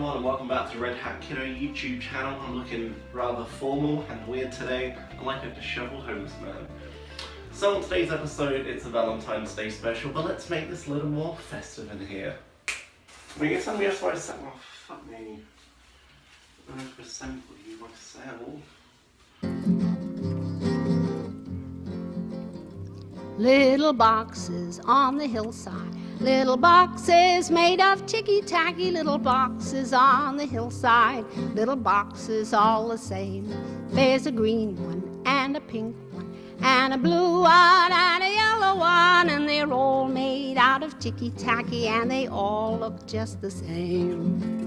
everyone and welcome back to the Red Hat Kiddo YouTube channel. I'm looking rather formal and weird today. I'm like a disheveled homeless man. So on today's episode, it's a Valentine's Day special, but let's make this a little more festive in here. I mean, it's only why I said, oh fuck me. Assembly myself. Little boxes on the hillside, little boxes made of ticky-tacky, little boxes on the hillside, little boxes all the same. There's a green one and a pink one and a blue one and a yellow one, and they're all made out of ticky-tacky and they all look just the same.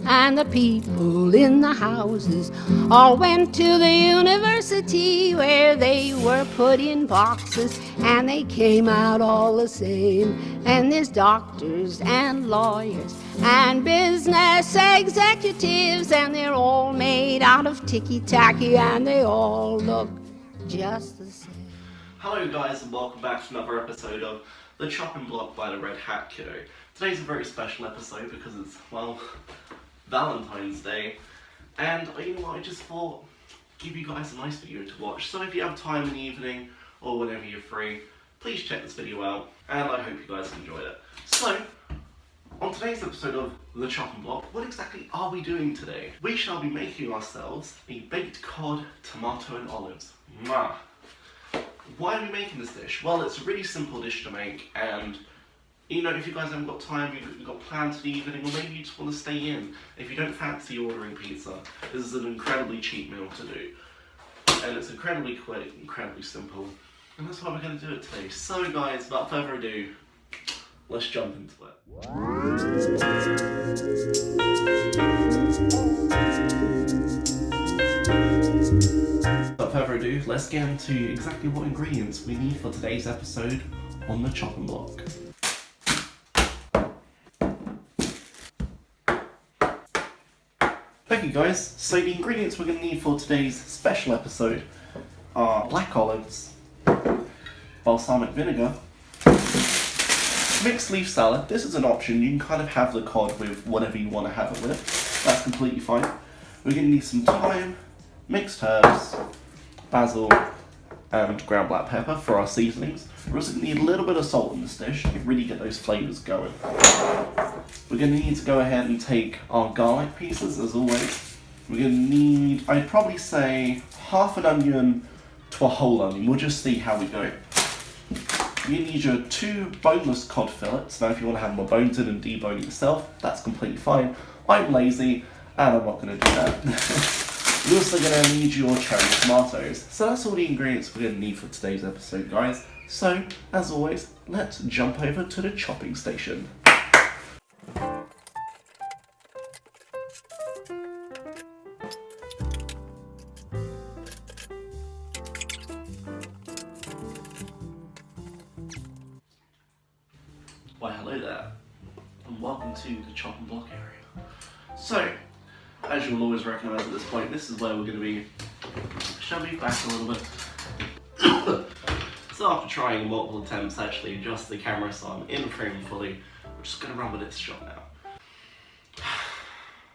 And the people in the houses all went to the university where they were put in boxes and they came out all the same. And there's doctors and lawyers and business executives, and they're all made out of ticky-tacky and they all look just the same. Hello guys and welcome back to another episode of The Chopping Block by the Red Hat Kiddo. Today's a very special episode because it's, well, Valentine's Day, and you know what, I just thought give you guys a nice video to watch. So if you have time in the evening or whenever you're free, please check this video out, and I hope you guys enjoyed it. So on today's episode of The Chopping Block, what exactly are we doing today? We shall be making ourselves a baked cod, tomato and olives. Mwah. Why are we making this dish? Well, it's a really simple dish to make, and you know, if you guys haven't got time, you've got plans for the evening, or maybe you just want to stay in. If you don't fancy ordering pizza, this is an incredibly cheap meal to do. And it's incredibly quick, incredibly simple. And that's why we're going to do it today. So guys, without further ado, let's jump into it. Without further ado, let's get into exactly what ingredients we need for today's episode on The Chopping Block. Okay guys, so the ingredients we're going to need for today's special episode are black olives, balsamic vinegar, mixed leaf salad. This is an option, you can kind of have the cod with whatever you want to have it with, that's completely fine. We're going to need some thyme, mixed herbs, basil and ground black pepper for our seasonings. We're also going to need a little bit of salt in this dish to really get those flavours going. We're going to need to go ahead and take our garlic pieces as always. We're going to need, I'd probably say, half an onion to a whole onion. We'll just see how we go. You need your 2 boneless cod fillets. Now if you want to have more bones in and debone it yourself, that's completely fine. I'm lazy and I'm not going to do that. You're also going to need your cherry tomatoes. So that's all the ingredients we're going to need for today's episode, guys. So, as always, let's jump over to the chopping station. Why hello there, and welcome to the chopping block area. So, as you'll always recognise at this point, this is where we're going to be shoving back a little bit. So after trying multiple attempts to actually adjust the camera so I'm in frame fully, we're just going to run with this shot now.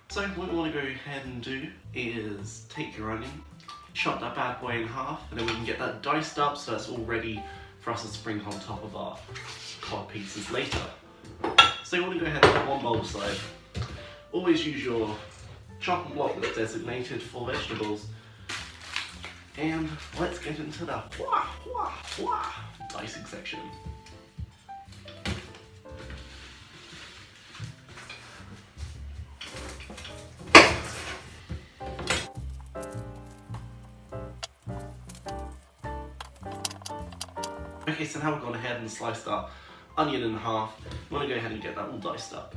So what we want to go ahead and do is take your onion, chop that bad boy in half, and then we can get that diced up so that's all ready for us to sprinkle on top of our cod pieces later. So you want to go ahead and put one bowl aside. Always use your chopping block that's designated for vegetables. And let's get into the dicing section. Okay, so now we've gone ahead and sliced our onion in half. We want to go ahead and get that all diced up.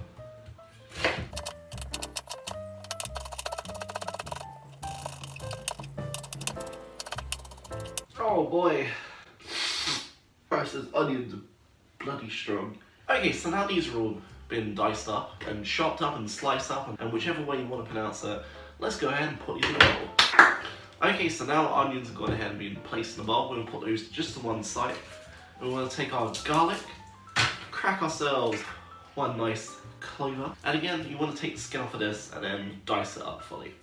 Oh boy, Christ's onions are bloody strong. Okay, so now these are all been diced up and chopped up and sliced up, and whichever way you want to pronounce it, let's go ahead and put these in a bowl. Okay, so now our onions have gone ahead and been placed in the bowl. We're going to put those just to one side. And we're going to take our garlic, crack ourselves one nice clover. And again, you want to take the skin off of this and then dice it up fully.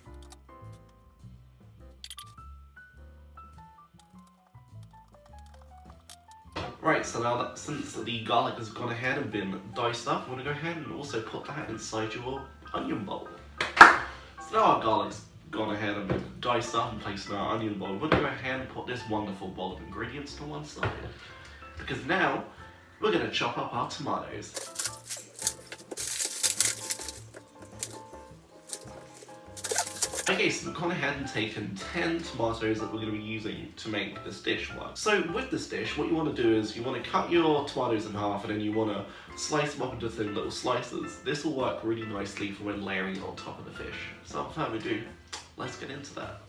Right, so now that since the garlic has gone ahead and been diced up, we're going to go ahead and also put that inside your onion bowl. So now our garlic's gone ahead and been diced up and placed in our onion bowl, we're going to go ahead and put this wonderful bowl of ingredients to one side. Because now, we're going to chop up our tomatoes. Okay, so we've gone ahead and taken 10 tomatoes that we're going to be using to make this dish work. So with this dish, what you want to do is you want to cut your tomatoes in half and then you want to slice them up into thin little slices. This will work really nicely for when layering it on top of the fish. So without further ado, let's get into that.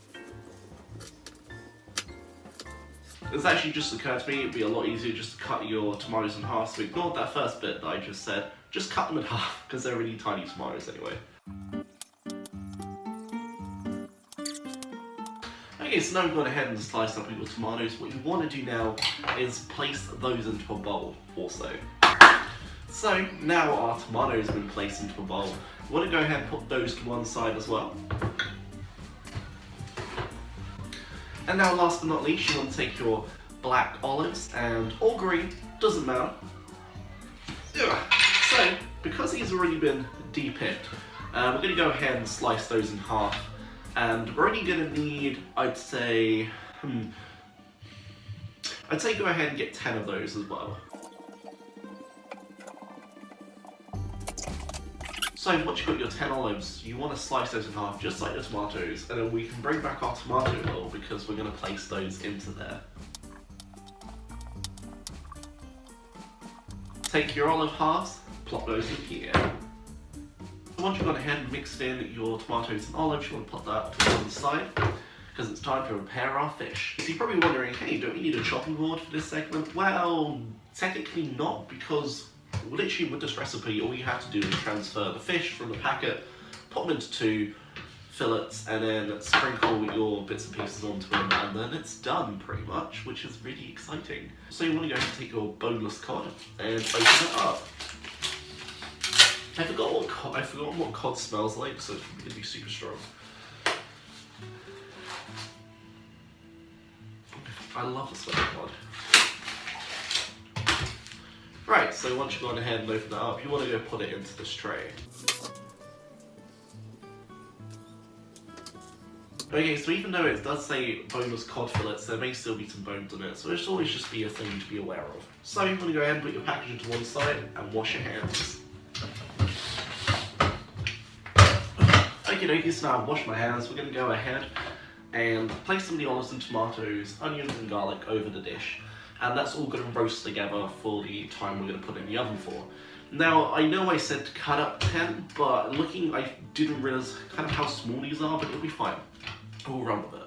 It's actually just occurred to me it'd be a lot easier just to cut your tomatoes in half, so ignore that first bit that I just said. Just cut them in half, because they're really tiny tomatoes anyway. Okay, so now we've gone ahead and sliced up your tomatoes. What you want to do now is place those into a bowl also. So now our tomatoes have been placed into a bowl. We want to go ahead and put those to one side as well. And now last but not least, you want to take your black olives and or green, doesn't matter. So, because these have already been de-picked, we're going to go ahead and slice those in half. And we're only going to need, I'd say go ahead and get 10 of those as well. So once you've got your 10 olives, you want to slice those in half just like the tomatoes, and then we can bring back our tomato oil because we're going to place those into there. Take your olive halves, plop those in here. Once you've gone ahead and mixed in your tomatoes and olives, you want to put that to one side because it's time to prepare our fish. So you're probably wondering, hey, don't we need a chopping board for this segment? Well, technically not, because literally with this recipe, all you have to do is transfer the fish from the packet, put them into 2 fillets, and then sprinkle your bits and pieces onto them, and then it's done pretty much, which is really exciting. So you want to go ahead and take your boneless cod and open it up. I forgot what cod smells like, so it's going to be super strong. I love the smell of cod. Right, so once you've gone ahead and opened that up, you want to go put it into this tray. Okay, so even though it does say boneless cod fillets, there may still be some bones in it, so it should always just be a thing to be aware of. So you want to go ahead and put your packaging to one side and wash your hands. Okay, so now I've washed my hands, we're going to go ahead and place some of the olives and tomatoes, onions and garlic over the dish. And that's all going to roast together for the time we're going to put it in the oven for. Now, I know I said to cut up 10, but looking, I didn't realize kind of how small these are, but it'll be fine. We'll run with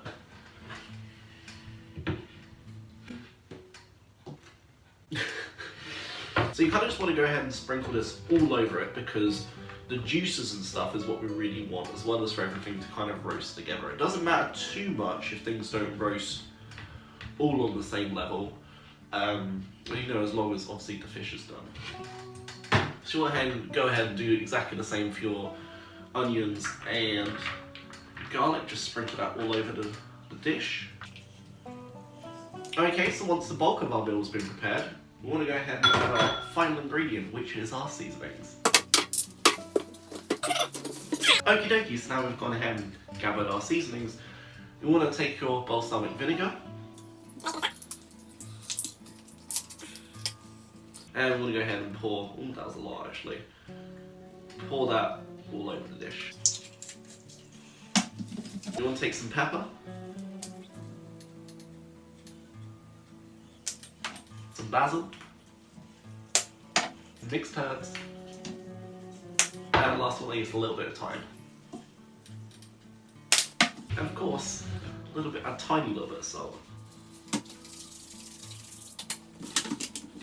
it. So you kind of just want to go ahead and sprinkle this all over it because the juices and stuff is what we really want, as well as for everything to kind of roast together. It doesn't matter too much if things don't roast all on the same level, you know, as long as obviously the fish is done. So go ahead and do exactly the same for your onions and garlic, just sprinkle that all over the dish. Okay, so once the bulk of our meal has been prepared, we want to go ahead and add our final ingredient, which is our seasonings. Okie dokie, so now we've gone ahead and gathered our seasonings. You want to take your balsamic vinegar. And we're going to go ahead and pour, oh that was a lot actually, pour that all over the dish. You want to take some pepper, some basil, mixed herbs, and last but not least, a little bit of thyme. And of course, a tiny little bit of salt.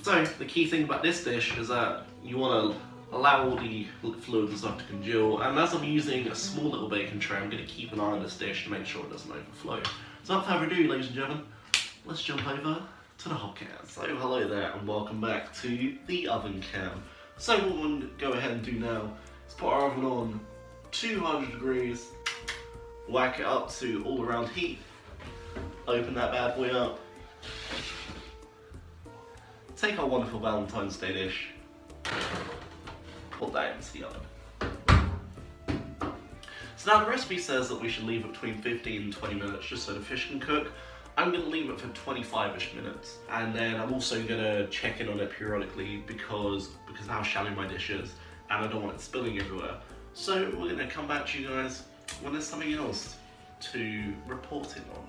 So, the key thing about this dish is that you want to allow all the fluids and stuff to congeal, and as I'm using a small little baking tray, I'm going to keep an eye on this dish to make sure it doesn't overflow. So without further ado, ladies and gentlemen, let's jump over to the hot can. So hello there and welcome back to the oven cam. So what we're going to go ahead and do now is put our oven on 200 degrees, whack it up to all around heat, open that bad boy up, take our wonderful Valentine's Day dish, put that into the oven. So now the recipe says that we should leave it between 15 and 20 minutes just so the fish can cook. I'm going to leave it for 25ish minutes, and then I'm also going to check in on it periodically because of how shallow my dish is and I don't want it spilling everywhere. So we're going to come back to you guys when there's something else to report in on.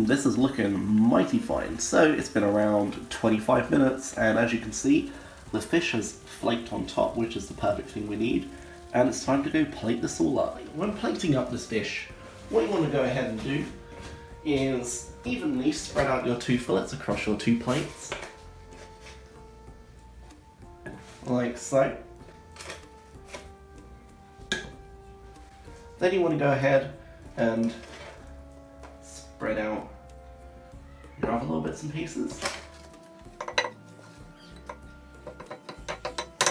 This is looking mighty fine. So it's been around 25 minutes, and as you can see, the fish has flaked on top, which is the perfect thing we need. And it's time to go plate this all up. When plating up this dish, what you want to go ahead and do is evenly spread out your 2 fillets across your 2 plates. Like so. Then you want to go ahead and spread out your other little bits and pieces.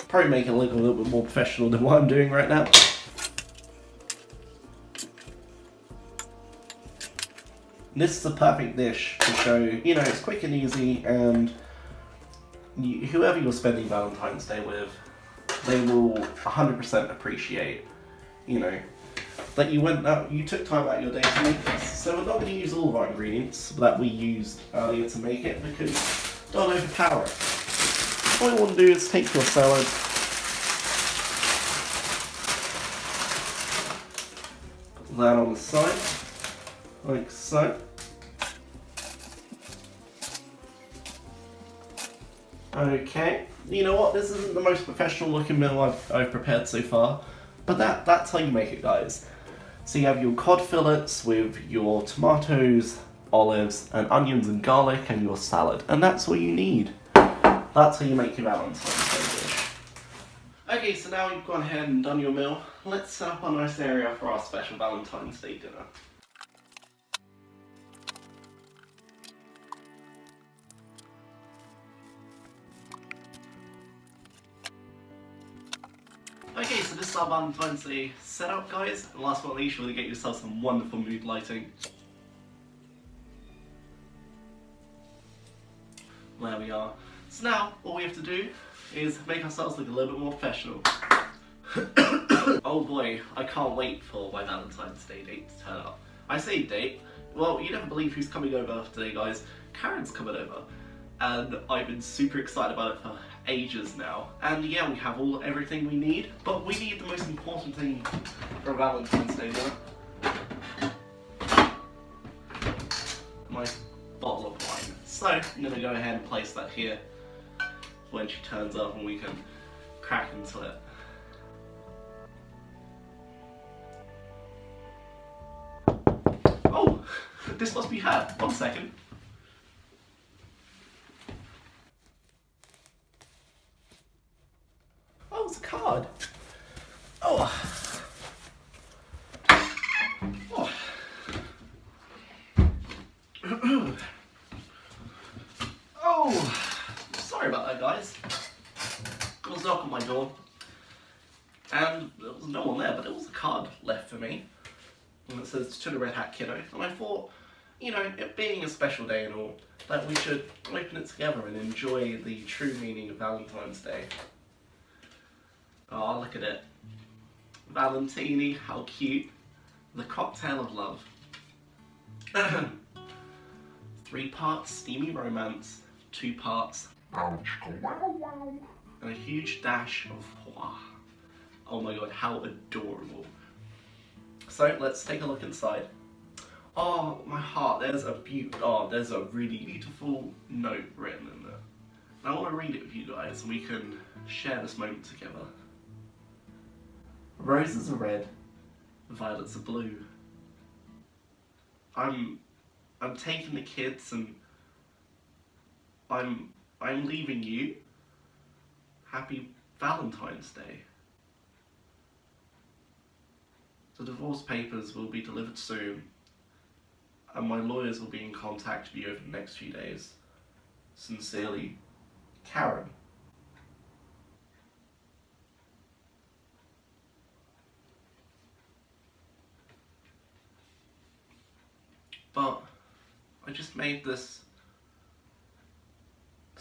Probably make it look a little bit more professional than what I'm doing right now. This is a perfect dish to show, you know, it's quick and easy, and whoever you're spending Valentine's Day with, they will 100% appreciate, you know, that you took time out of your day to make this. So we're not going to use all of our ingredients that we used earlier to make it because don't overpower it. All you want to do is take your salad, put that on the side, like so. Okay, you know what, this isn't the most professional looking meal I've prepared so far, but that's how you make it, guys. So you have your cod fillets with your tomatoes, olives, and onions and garlic, and your salad, and that's all you need. That's how you make your Valentine's Day dish. Okay, so now you've gone ahead and done your meal, let's set up a nice area for our special Valentine's Day dinner. Okay, so this is our Valentine's Day setup, guys. And last but not least, you're going to get yourself some wonderful mood lighting. There we are. So now, all we have to do is make ourselves look a little bit more professional. Oh boy, I can't wait for my Valentine's Day date to turn up. I say date, well, you never believe who's coming over today, guys. Karen's coming over. And I've been super excited about it for ages now. And yeah, we have everything we need, but we need the most important thing for a Valentine's Day dinner. My bottle of wine. So I'm gonna go ahead and place that here when she turns up and we can crack into it. Oh, this must be her. 1 second. Oh, it's a card. Oh. Oh. Oh. Sorry about that, guys. There was a knock on my door. And there was no one there, but there was a card left for me. And it says, "To the Red Hat Kiddo." And I thought, you know, it being a special day and all, that we should open it together and enjoy the true meaning of Valentine's Day. Oh, look at it. Valentini, how cute. The cocktail of love. 3 parts steamy romance, 2 parts and a huge dash of wow. Oh my god, how adorable. So let's take a look inside. Oh, my heart, there's a really beautiful note written in there. And I want to read it with you guys so we can share this moment together. Roses are red, violets are blue. I'm taking the kids and I'm leaving you. Happy Valentine's Day. The divorce papers will be delivered soon, and my lawyers will be in contact with you over the next few days. Sincerely, Karen. But I just made this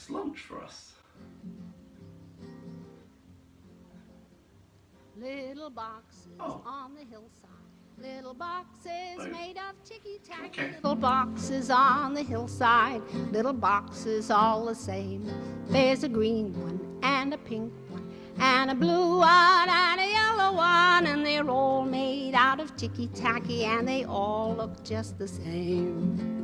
lunch for us. Little boxes on the hillside. Little boxes made of ticky-tacky. Okay. Little boxes on the hillside. Little boxes all the same. There's a green one and a pink one and a blue one and a yellow one, and they're all made out of ticky-tacky, and they all look just the same.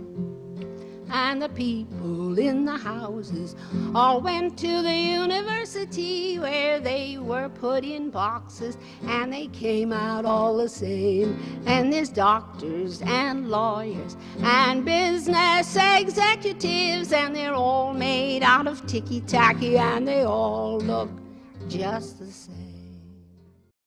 And the people in the houses all went to the university, where they were put in boxes and they came out all the same. And there's doctors and lawyers and business executives, and they're all made out of ticky-tacky, and they all look just the same.